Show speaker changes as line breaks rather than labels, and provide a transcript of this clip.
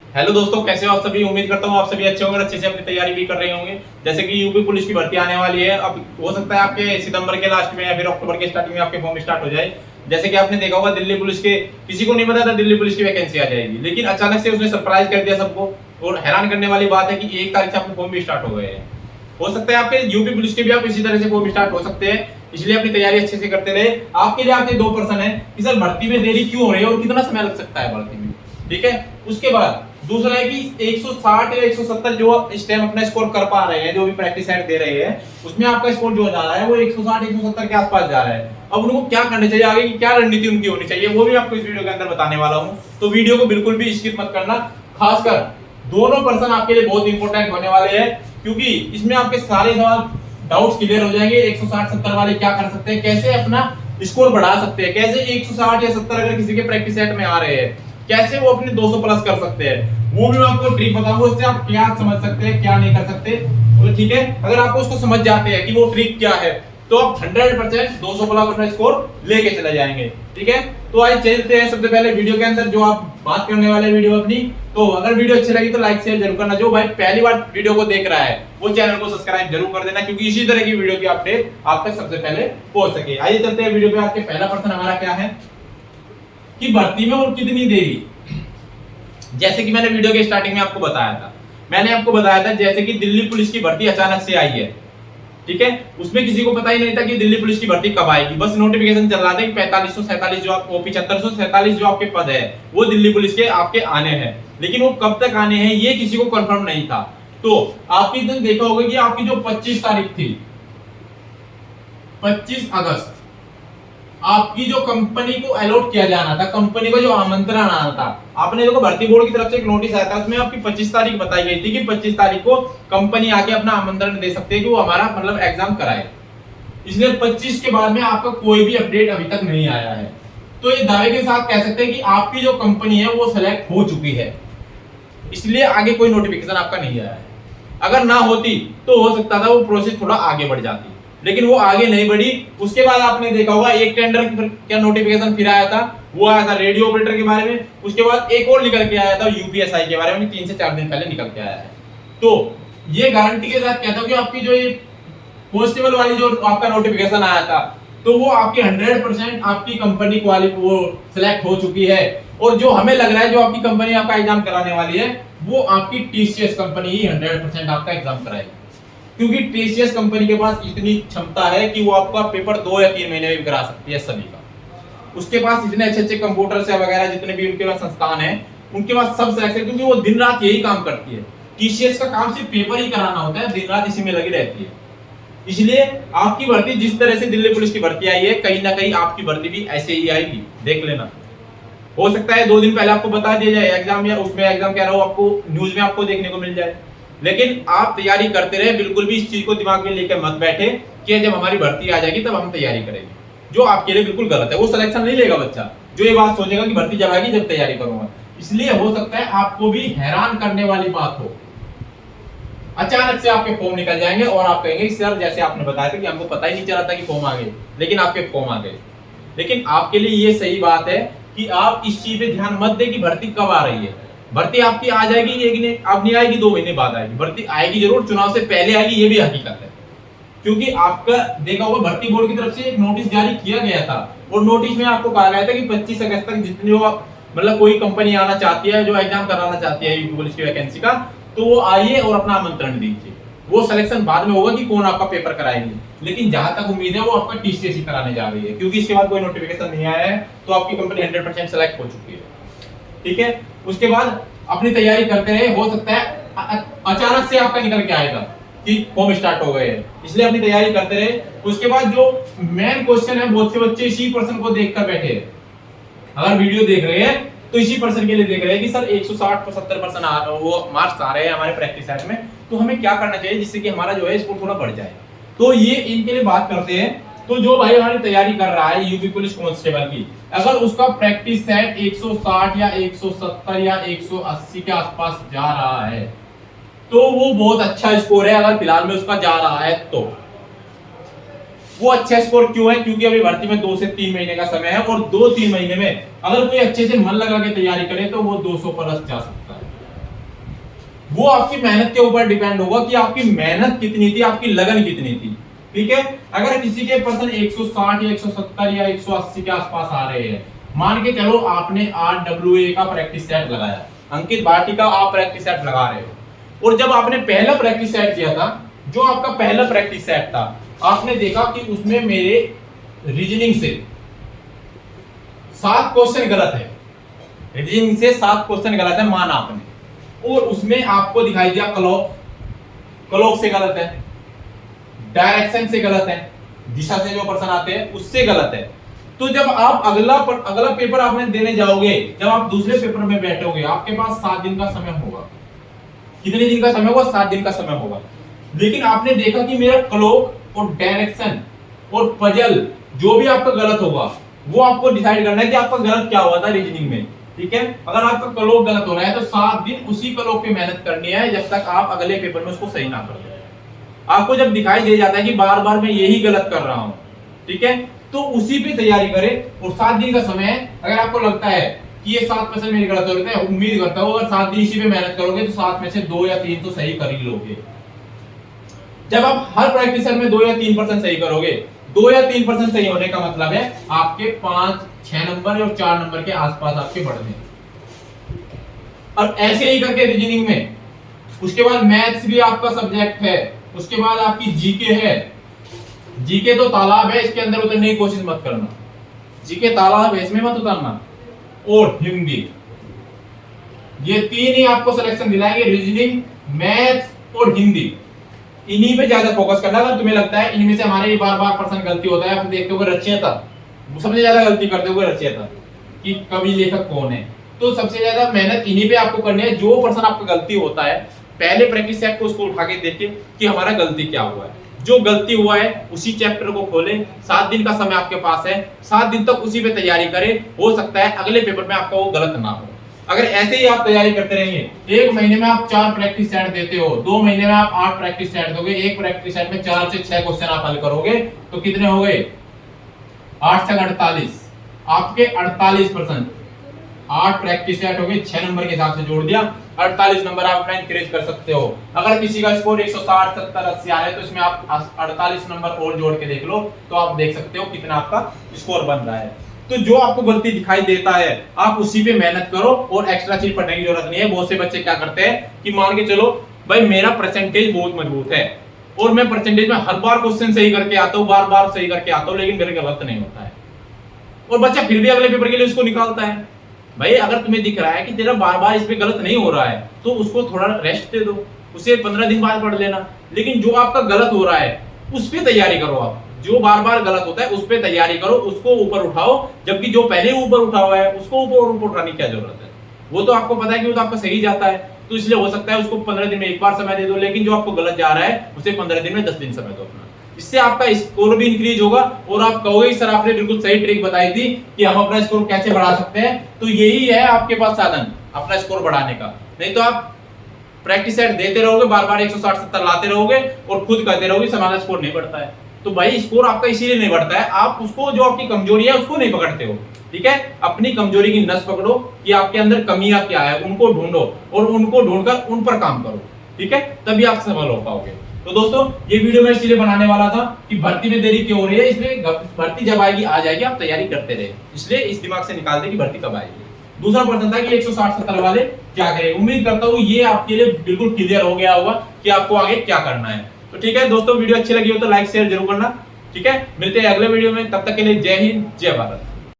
Hello दोस्तों, कैसे हो आप सभी। उम्मीद करता हूँ आप सभी अच्छे होंगे, अच्छे से अपनी तैयारी भी कर रहे होंगे। जैसे कि यूपी पुलिस की भर्ती आने वाली है। अब हो सकता है आपके सितंबर के लास्ट में या फिर अक्टूबर के स्टार्टिंग में आपके फॉर्म स्टार्ट हो जाए। जैसे कि आपने देखा होगा, दिल्ली पुलिस के किसी को नहीं पता था दिल्ली पुलिस की वैकेंसी आ जाएगी, लेकिन अचानक से उसने सरप्राइज कर दिया सबको। और हैरान करने वाली बात है कि 1 तारीख से आपके फॉर्म भी स्टार्ट हो गए हैं। हो सकता है आपके यूपी पुलिस के भी आप इसी तरह से फॉर्म स्टार्ट हो सकते हैं, इसलिए अपनी तैयारी अच्छे से करते रहे। आपके लिए आपके 2% है कि सर भर्ती में देरी क्यों हो रही है और कितना समय लग सकता है भर्ती में। ठीक है, उसके बाद दूसरा है कि 160 या 170 जो इस टाइम अपना स्कोर कर पा रहे हैं, जो भी प्रैक्टिस सेट दे रहे हैं, उसमें आपका स्कोर जो जा रहा है वो 160 170 के आसपास जा रहा है। अब उनको क्या करना चाहिए, आगे की क्या रणनीति उनकी होनी चाहिए, वो भी आपको इस वीडियो के अंदर बताने वाला हूं। तो वीडियो को बिल्कुल भी स्किप मत करना। खासकर दोनों पर्सन आपके लिए बहुत इंपॉर्टेंट होने वाले हैं, क्योंकि इसमें आपके सारे सवाल डाउट्स क्लियर हो जाएंगे। 160 70 वाले क्या कर सकते हैं, कैसे अपना स्कोर बढ़ा सकते हैं, कैसे 160 या 70 अगर किसी के प्रैक्टिस सेट में आ रहे हैं, कैसे वो अपने 200 प्लस कर सकते हैं, वो भी मैं आपको ट्रिक बताऊंगा। उससे आप क्या समझ सकते हैं, क्या नहीं कर सकते। तो ठीक है, अगर आपको उसको समझ जाते हैं कि वो ट्रिक क्या है, तो आप 100% 200 प्लस अपना स्कोर लेके चले जाएंगे। ठीक है, तो आइए चलते हैं सबसे पहले वीडियो के अंदर, जो आप बात करने वाले वीडियो अपनी। तो अगर वीडियो अच्छी लगी तो लाइक शेयर जरूर करना। जो भाई पहली बार वीडियो को देख रहा है वो चैनल को सब्सक्राइब जरूर कर देना, क्योंकि इसी तरह की वीडियो की अपडेट आप तक सबसे पहले पहुंच सके। आइए चलते हैं वीडियो पे। आपके पहला प्रश्न हमारा क्या है कि भर्ती में और कितनी देरी। जैसे कि मैंने वीडियो के स्टार्टिंग में आपको बताया था, जैसे कि दिल्ली पुलिस की भर्ती अचानक से आई है। ठीक है, उसमें किसी को पता ही नहीं था कि दिल्ली पुलिस की भर्ती कब आएगी। बस नोटिफिकेशन चल रहा था कि 4547 जो आप 7547 जो आपके पद है वो दिल्ली पुलिस के आपके आने हैं, लेकिन वो कब तक आने हैं ये किसी को कंफर्म नहीं था। तो आपकी दिन देखा होगा कि आपकी जो 25 तारीख थी, 25 अगस्त, आपकी जो कंपनी को अलॉट किया जाना था, कंपनी को जो आमंत्रण आना था, आपने देखो भर्ती बोर्ड की तरफ से एक नोटिस आया था, उसमें आपकी 25 तारीख बताई गई थी कि 25 तारीख को कंपनी आके अपना आमंत्रण दे सकते हैं कि वो हमारा मतलब एग्जाम कराए। इसलिए 25 के बाद में आपका कोई भी अपडेट अभी तक नहीं आया है। तो ये दावे के साथ कह सकते हैं कि आपकी जो कंपनी है वो सेलेक्ट हो चुकी है, इसलिए आगे कोई नोटिफिकेशन आपका नहीं आया है। अगर ना होती तो हो सकता था वो प्रोसेस थोड़ा आगे बढ़ जाती, लेकिन वो आगे नहीं बढ़ी। उसके बाद आपने देखा होगा एक टेंडर का नोटिफिकेशन फिर आया था, वो आया था रेडियो ऑपरेटर के बारे में। उसके बाद एक और निकल के आया था यूपीएसआई के बारे में, 3 से 4 दिन पहले निकल के आया है। तो ये गारंटी के साथ कहता हूं कि आपकी जो ये कांस्टेबल वाली जो आपका नोटिफिकेशन आया था, तो वो आपकी 100% आपकी कंपनी क्वाली वो सिलेक्ट हो चुकी है। और जो हमें लग रहा है जो आपकी कंपनी आपका एग्जाम कराने वाली है, वो आपकी टीसीएस कंपनी ही 100% आपका एग्जाम कराएगी, क्योंकि टीसीएस कंपनी के पास इतनी क्षमता है कि वो आपका पेपर 2 या 3 महीने में करा सकती है सभी का। उसके पास इतने अच्छे अच्छे कंप्यूटर्स वगैरह जितने भी उनके पास संस्थान है, उनके पास सब सिलेक्शन, क्योंकि वो दिन रात यही काम करती है। टीसीएस का काम सिर्फ पेपर ही कराना होता है, दिन रात इसी में लगी रहती है। इसलिए आपकी भर्ती जिस तरह से दिल्ली पुलिस की भर्ती आई है, कहीं ना कहीं आपकी भर्ती भी ऐसे ही आएगी, देख लेना। हो सकता है 2 दिन पहले आपको बता दिया जाए एग्जाम, या उसमें एग्जाम कह रहा हूं आपको न्यूज में आपको देखने को मिल जाए, लेकिन आप तैयारी करते रहे। बिल्कुल भी इस चीज को दिमाग में लेकर मत बैठे कि जब हमारी भर्ती आ जाएगी तब हम तैयारी करेंगे, जो आपके लिए बिल्कुल गलत है। वो सिलेक्शन नहीं लेगा बच्चा जो ये बात सोचेगा कि भर्ती जब आएगी जब तैयारी करूंगा। इसलिए हो सकता है आपको भी हैरान करने वाली बात हो, अचानक से आपके फॉर्म निकल जाएंगे और आप कहेंगे सर जैसे आपने बताया था कि हमको पता ही नहीं चला था कि फॉर्म आ गए, लेकिन आपके फॉर्म आ गए। लेकिन आपके लिए ये सही बात है कि आप इस चीज पे ध्यान मत दें कि भर्ती कब आ रही है। भर्ती आपकी आ जाएगी, लेकिन अब नहीं आएगी, 2 महीने बाद आएगी। भर्ती आएगी जरूर, चुनाव से पहले आएगी, ये भी हकीकत है। क्योंकि आपका देखा होगा भर्ती बोर्ड की तरफ से एक नोटिस जारी किया गया था, और नोटिस में आपको कहा गया था कि 25 अगस्त तक जितने मतलब कोई कंपनी आना चाहती है जो एग्जाम कराना चाहती है यूपी पुलिस की वैकेंसी का, तो वो आइए और अपना आमंत्रण दीजिए। वो सिलेक्शन बाद में होगा कि कौन आपका पेपर कराएंगे, लेकिन जहां तक उम्मीद है वो आपका टीसीएस ही कराने जा रही है, क्योंकि इसके बाद कोई नोटिफिकेशन नहीं आया है, तो आपकी कंपनी 100% सेलेक्ट हो चुकी है। ठीक है, उसके बाद अपनी तैयारी करते रहे। हो सकता है अचानक से आपका निकल के आएगा कि फॉर्म स्टार्ट हो गए हैं, इसलिए अपनी तैयारी करते रहे। उसके बाद जो मेन क्वेश्चन है, बहुत से बच्चे इसी पर्सन को देखकर बैठे हैं। अगर वीडियो देख रहे हैं तो इसी पर्सन के लिए देख रहे हैं कि सर 160 70% वो मार्क्स आ रहे हैं हमारे प्रैक्टिस सेट में, तो हमें क्या करना चाहिए जिससे कि हमारा जो है स्कोर थोड़ा बढ़ जाए। तो ये इनके लिए बात करते हैं। तो जो भाई हमारी तैयारी कर रहा है यूपी पुलिस कांस्टेबल की, अगर उसका प्रैक्टिस सेट 160 या 170 या 180 के आसपास जा रहा है, तो वो बहुत अच्छा स्कोर है। अगर फिलहाल में उसका जा रहा है तो वो अच्छा स्कोर क्यों है, क्योंकि अभी भर्ती में 2 से 3 महीने का समय है, और 2-3 महीने में अगर कोई अच्छे से मन लगा के तैयारी करे तो वो 200 प्लस जा सकता है। वो आपकी मेहनत के ऊपर डिपेंड होगा कि आपकी मेहनत कितनी थी, आपकी लगन कितनी थी। ठीक है, अगर किसी के पर्सन 160 या 170 या 180 के आसपास आ रहे हैं, मान के चलो आपने RWA का प्रैक्टिस सेट लगाया, अंकित भाटी का आप प्रैक्टिस सेट लगा रहे हो, और जब आपने पहला प्रैक्टिस सेट किया था, जो आपका पहला प्रैक्टिस सेट था, आपने देखा कि उसमें मेरे रीजनिंग से 7 क्वेश्चन गलत है, रीजनिंग से 7 क्वेश्चन गलत है माना आपने, और उसमें आपको दिखाई दिया क्लॉक, क्लॉक से गलत है, डायरेक्शन से गलत है, दिशा से जो पर्सन आते हैं उससे गलत है। तो जब आप अगला पेपर आपने देने जाओगे, जब आप दूसरे पेपर में बैठोगे, आपके पास 7 दिन का समय होगा। कितने दिन का समय होगा? 7 दिन का समय होगा। लेकिन आपने देखा कि मेरा क्लॉक और डायरेक्शन और पजल जो भी आपका गलत होगा, वो आपको डिसाइड करना है कि आपका गलत क्या हुआ था रीजनिंग में। ठीक है, अगर आपका क्लॉक गलत हो रहा है तो 7 दिन उसी क्लॉक पे मेहनत करनी है जब तक आप अगले पेपर में उसको सही ना कर दो। आपको जब दिखाई दे जाता है कि बार बार मैं यही गलत कर रहा हूं, ठीक है, तो उसी पे तैयारी करें। और 7 दिन का समय है, अगर आपको लगता है कि ये 7% मेरी गलत हो रही है, उम्मीद करता हूं अगर 7 दिन इसी पे मेहनत करोगे तो 7 में से 2 या 3 तो सही कर ही लोगे। जब आप हर प्रैक्टिस में 2 या 3% सही करोगे, 2 या 3% सही होने का मतलब है आपके 5, 6 नंबर और 4 नंबर के आसपास आपके बढ़ने। और ऐसे ही करके रीजनिंग में, उसके बाद मैथ्स भी आपका सब्जेक्ट है, उसके बाद आपकी जीके है। जीके तो तालाब है, इसके अंदर उतरने की कोशिश मत करना, जीके तालाब है, इसमें मत उतरना। और हिंदी, ये 3 ही आपको सिलेक्शन दिलाएंगे, रीजनिंग, मैथ्स और हिंदी। इन्हीं पे ज्यादा फोकस करना। अगर तुम्हें लगता है इनमें से हमारे बार बार पर्सन गलती होता है, आप देखते हो रचयिता सबसे ज्यादा गलती करते हो, रचयिता कि कवि लेखक कौन है, तो सबसे ज्यादा मेहनत इन्हीं पे आपको करनी है। जो पर्सन आपका गलती होता है, पहले प्रैक्टिस सेट को उसको उठा के देखिए कि हमारा गलती क्या हुआ है। जो गलती हुआ है उसी चैप्टर को खोलें, 7 दिन का समय आपके पास है, 7 दिन तक उसी पे तैयारी करें। हो सकता है अगले पेपर में आपका वो गलत ना हो। अगर ऐसे ही आप तैयारी करते रहेंगे, 1 महीने में आप 4 प्रैक्टिस सेट देते हो, 2 महीने में आप 8 प्रैक्टिस सेट दोगे, एक प्रैक्टिस सेट में 4 से 6 क्वेश्चन आप हल करोगे, तो कितने हो गए? 8 से 48, आपके 48%। 8 प्रैक्टिस सेट हो गए, 6 नंबर के हिसाब से जोड़ दिया, 48 नंबर आप अपना इंक्रीज कर सकते हो। अगर किसी का स्कोर 160, 70, 80 आ रहा है तो इसमें आप 48 नंबर और जोड़ के देख लो, तो आप देख सकते हो कितना आपका स्कोर बन रहा है। तो जो आपको गलती दिखाई देता है आप उसी पे मेहनत करो, और एक्स्ट्रा चीज पढ़ने की जरूरत नहीं है। बहुत से बच्चे क्या करते हैं कि मान के चलो भाई मेरा परसेंटेज बहुत मजबूत है और मैं परसेंटेज में हर बार क्वेश्चन सही करके आता हूँ, बार बार सही करके आता हूँ, लेकिन मेरे गलत नहीं होता है, और बच्चा फिर भी अगले पेपर के लिए उसको निकालता है। भाई अगर तुम्हें दिख रहा है कि तेरा बार बार इस पे गलत नहीं हो रहा है तो उसको थोड़ा रेस्ट दे दो, उसे 15 दिन बाद पढ़ लेना। लेकिन जो आपका गलत हो रहा है उस पे तैयारी करो। आप जो बार बार गलत होता है उस पे तैयारी करो, उसको ऊपर उठाओ, जबकि जो पहले ऊपर उठा हुआ है उसको ऊपर उठाने की क्या जरूरत है? वो तो आपको पता है कि वो तो आपका सही जाता है, तो इसलिए हो सकता है उसको 15 दिन में एक बार समय दे दो, लेकिन जो आपको गलत जा रहा है उसे 15 दिन में 10 दिन समय दो अपना। इससे आपका स्कोर भी इंक्रीज होगा और आप कहोगे सर आपने बिल्कुल सही ट्रिक बताई थी कि हम अपना स्कोर कैसे बढ़ा सकते हैं। तो यही है आपके पास साधन अपना स्कोर बढ़ाने का। नहीं तो आप प्रैक्टिस सेट देते रहोगे, बार बार 160-70 लाते रहोगे और खुद करते रहोगे, हमारा स्कोर नहीं बढ़ता है। तो भाई स्कोर आपका इसीलिए नहीं बढ़ता है, आप उसको जो आपकी कमजोरी है उसको नहीं पकड़ते हो। ठीक है, अपनी कमजोरी की नस पकड़ो कि आपके अंदर कमियां क्या है, उनको ढूंढो और उनको ढूंढकर उन पर काम करो। ठीक है, तभी आप सफल हो पाओगे। तो दोस्तों ये वीडियो मैं इसलिए बनाने वाला था कि भर्ती में देरी क्यों हो रही है, इसलिए भर्ती जब आएगी आ जाएगी, आप तैयारी करते रहे, इसलिए इस दिमाग से निकाल दे कि भर्ती कब आएगी। दूसरा प्रश्न था कि 160-70 वाले क्या करें। उम्मीद करता हूँ ये आपके लिए बिल्कुल क्लियर हो गया होगा कि आपको आगे क्या करना है। तो ठीक है दोस्तों, वीडियो अच्छी लगी हो तो लाइक शेयर जरूर करना। ठीक है, मिलते हैं अगले वीडियो में, तब तक के लिए जय हिंद जय भारत।